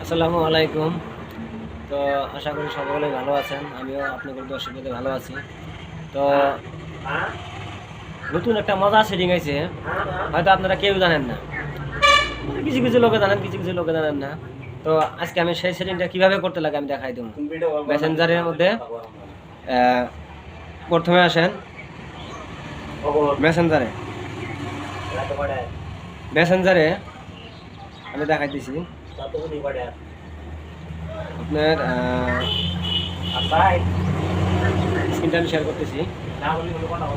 আসসালামু আলাইকুম। তো আশা করি সকলে ভালো আছেন, আমিও আপনাদের দর্শকদের ভালো আছি। তো নতুন একটা মজা সেটিং হয়েছে, হয়তো আপনারা কেউ জানেন না, কিছু কিছু লোকে জানেন, কিছু কিছু লোকে জানেন না। তো আজকে আমি সেই সেটিংটা কীভাবে করতে লাগে আমি দেখাই দেবো। মেসেঞ্জারের মধ্যে প্রথমে আসেন মেসেঞ্জারে মেসেঞ্জারে আমি দেখাইতেছি আপনার স্ক্রিনটা আমি শেয়ার করতেছি।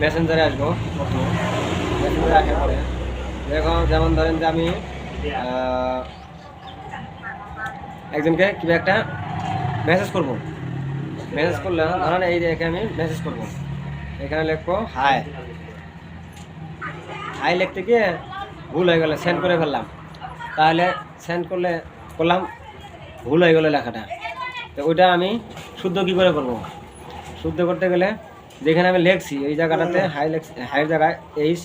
মেসেঞ্জারে আসবো, মেসেঞ্জারে আসার পরে দেখো, যেমন ধরেন যে আমি একজনকে কিভাবে একটা মেসেজ করব। মেসেজ করলে ধরেন এই দেখে আমি মেসেজ করব, এখানে লিখবো হাই। হাই লিখতে গিয়ে ভুল হয়ে গেলে সেন্ড করে ফেললাম, তাহলে সেন্ড করলাম ভুল হয়ে গেলো লেখাটা। তো ওইটা আমি শুদ্ধ কী করে করব? শুদ্ধ করতে গেলে যেখানে আমি লিখছি এই জায়গাটাতে হাইয়ের জায়গায় এইচ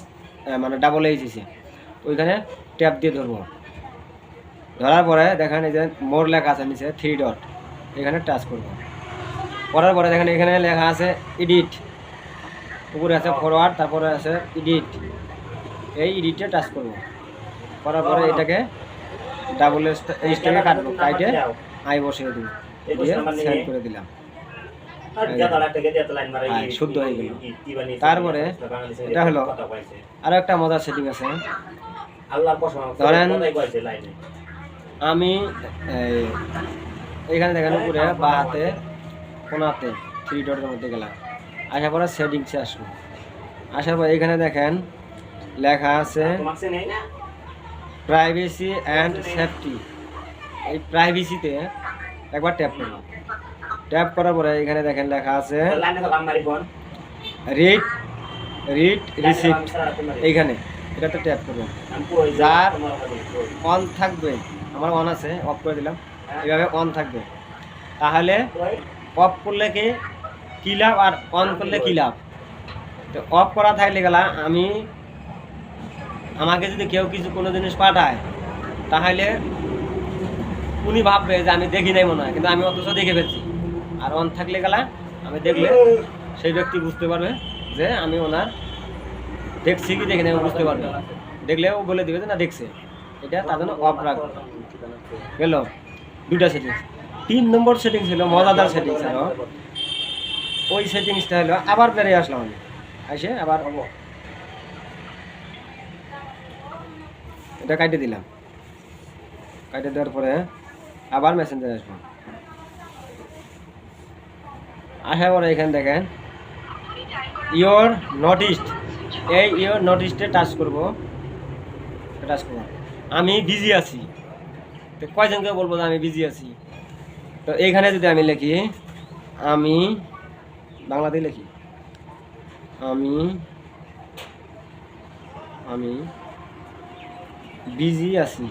মানে ডাবল এইচ এসে ওইখানে ট্যাপ দিয়ে ধরবো। ধরার পরে দেখেন এই যে মোর লেখা আছে নিচে 3 ডট, এখানে টাচ করব। করার পরে দেখেন এখানে লেখা আছে এডিট, উপরে আছে ফরওয়ার্ড, তারপরে আছে এডিট। এই এডিটে টাচ করব। করার পরে এটাকে ডাবল এইচটাকে কাটবো, কাটে আই বসিয়ে দেবো, দিয়ে সেন্ড করে দিলাম, শুদ্ধ হয়ে গেল। তারপরে এটা হলো আরো একটা মজার সেটিং আছে। ধরেন আমি এইখানে দেখেন উপরে বা হাতে কোনাতে 3 ডটের মধ্যে গেলাম, আসার পরে সেটিংসে আসবো। আসার পর এখানে দেখেন লেখা আছে প্রাইভেসি অ্যান্ড সেফটি। এই প্রাইভেসিতে একবার ট্যাপ করব। ট্যাপ করার পরে এখানে দেখেন লেখা আছে রিড রিসিপ্ট, এইখানে এটাতে ট্যাপ করবেন। যার অন থাকবে, আমার অন আছে, অফ করে দিলাম, এইভাবে অন থাকবে। তাহলে অফ করলে কি লাভ আর অন করলে কি লাভ? তো অফ করা থাকলে গেলা আমাকে যদি কেউ কিছু কোনো জিনিস পাঠায়, তাহলে উনি ভাববে যে আমি দেখি নাই মনে হয়, কিন্তু আমি অথচ দেখে ফেলছি। আর অন থাকলে গেলা আমি দেখলে সেই ব্যক্তি বুঝতে পারবে যে আমি ওনার দেখছি কি দেখি নাই, বুঝতে পারবে। দেখলেও বলে দিবে যে না দেখছে। এটা তার জন্য অফ রাখবে। গেল দুইটা সেটিংস। 3 নম্বর সেটিংস ছিল মজাদার সেটিংস। আরো ওই সেটিংসটা হলো আবার বেরিয়ে আসলাম আমি, এসে আবার এটা কাটে দিলাম। কাটে দেওয়ার পরে আবার মেসেঞ্জারে আসবো। আসার পরে এখানে দেখেন ইয়োর নোটিসড, এই ইয়োর নোটিসডে টাচ করব। আমি বিজি আছি। তো কয়জনকে বলবো যে আমি বিজি আছি? তো এইখানে যদি আমি লিখি, আমি বাংলাতে লিখি আমি বিজি আছি,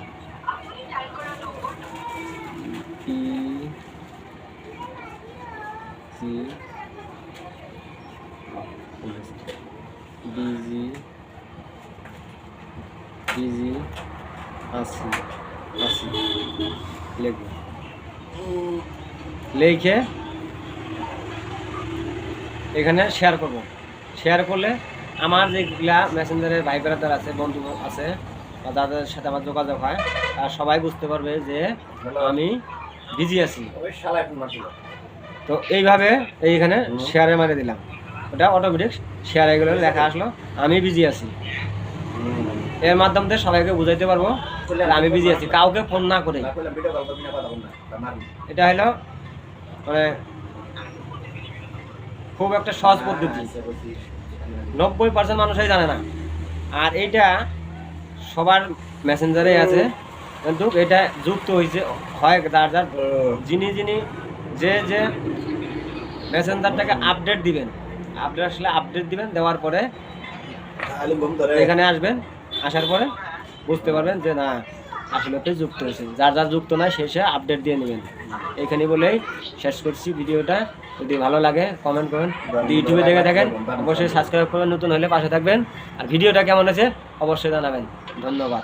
বিজি আছি লিখব। লিখে এখানে শেয়ার করব। শেয়ার করলে আমার যেগুলা মেসেঞ্জারের ভাই ব্রাদার আছে, বন্ধু আছে, বা যাদের সাথে আমার যোগাযোগ হয়, তারা সবাই বুঝতে পারবে যে আমি বিজি আছি। তো এইভাবে এইখানে শেয়ারে মারে দিলাম, ওটা অটোমেটিক শেয়ার হয়ে গেল, লেখা আসলো আমি বিজি আছি। এর মাধ্যমে সবাইকে বুঝাইতে পারবো আমি বিজি আছি, কাউকে ফোন না করে। এটা হলো মানে খুব একটা সহজ পদ্ধতি, 90% মানুষই জানে না। আর এইটা সবার মেসেঞ্জারে আছে, কিন্তু এটা যুক্ত হয়েছে হয় যার যিনি যে মেসেঞ্জারটাকে আপডেট দিবেন, আপডেট দিবেন। দেওয়ার পরে এখানে আসবেন, আসার পরে বুঝতে পারবেন যে না আসলে তো যুক্ত হয়েছে। যার যুক্ত নয় সে আপডেট দিয়ে নেবেন। এখানে বলেই শেষ করছি ভিডিওটা। যদি ভালো লাগে কমেন্ট করুন, যদি ইউটিউবে দেখে থাকেন অবশ্যই সাবস্ক্রাইব করবেন, নতুন হলে পাশে থাকবেন। আর ভিডিওটা কেমন হয়েছে অবশ্যই জানাবেন। ধন্যবাদ।